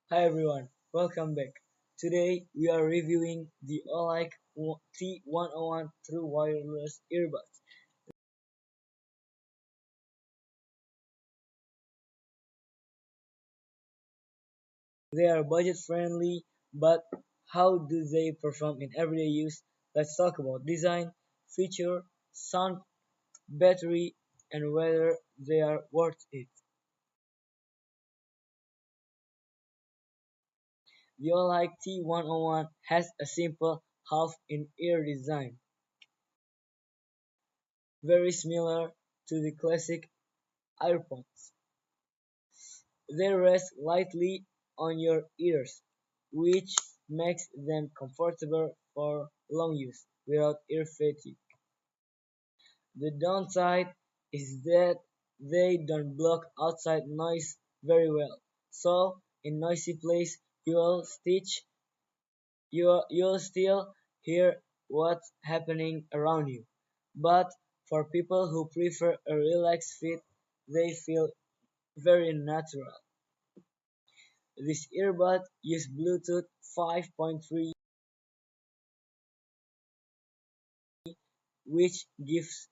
Hi everyone, welcome back. Today we are reviewing the Olike T101 True Wireless Earbuds. They are budget friendly, but how do they perform in everyday use? Let's talk about design, feature, sound, battery, and whether they are worth it. The Olike T101 has a simple half-in-ear design, very similar to the classic AirPods. They rest lightly on your ears, which makes them comfortable for long use without ear fatigue. The downside is that they don't block outside noise very well. So, in noisy place, you'll still hear what's happening around you. But for people who prefer a relaxed fit, they feel very natural. This earbud uses Bluetooth 5.3, which gives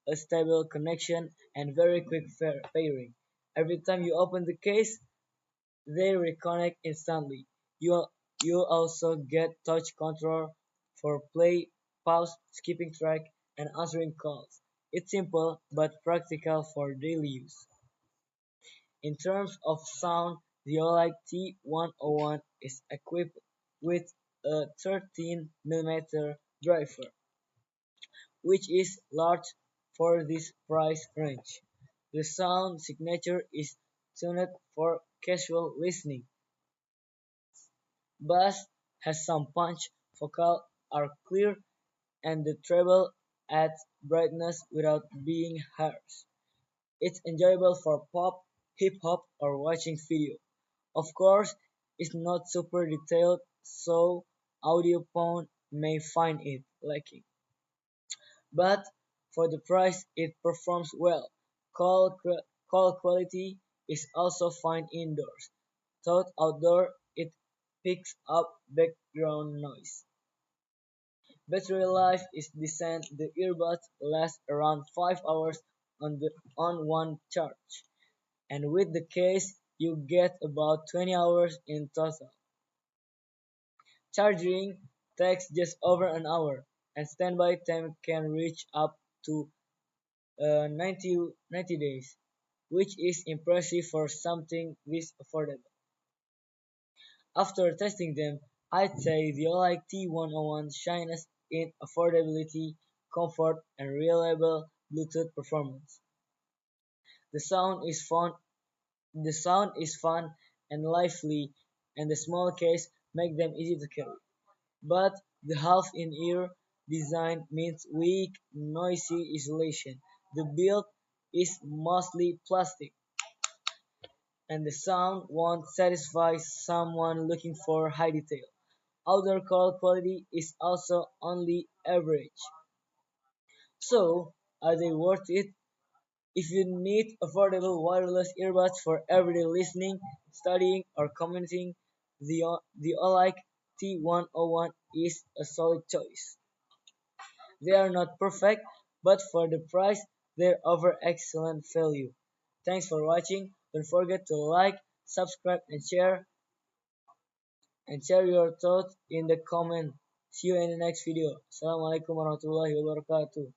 a stable connection and very quick pairing. Every time you open the case, they reconnect instantly. You also get touch control for play, pause, skipping track, and answering calls. It's simple but practical for daily use. In terms of sound, the Olight T101 is equipped with a 13 mm driver, which is large for this price range. The sound signature is tuned for casual listening. Bass has some punch, vocal are clear, and the treble adds brightness without being harsh. It's enjoyable for pop, hip hop, or watching video. Of course, it's not super detailed, so audiophone may find it lacking. But for the price, it performs well. Call quality is also fine indoors. Thought outdoor, it picks up background noise. Battery life is decent. The earbuds last around 5 hours on one charge, and with the case, you get about 20 hours in total. Charging takes just over an hour, and standby time can reach up to 90 days, which is impressive for something this affordable. After testing them, I'd say the Olight T101 shines in affordability, comfort, and reliable Bluetooth performance. The sound is fun. The sound is fun and lively, and the small case make them easy to carry. But the half-in-ear design means weak, noisy isolation. The build is mostly plastic, and the sound won't satisfy someone looking for high detail. Outdoor call quality is also only average. So, are they worth it? If you need affordable wireless earbuds for everyday listening, studying, or commuting, the Olike T101 is a solid choice. They are not perfect, but for the price, they offer excellent value. Thanks for watching. Don't forget to like, subscribe, and share your thoughts in the comment. See you in the next video. Assalamualaikum warahmatullahi wabarakatuh.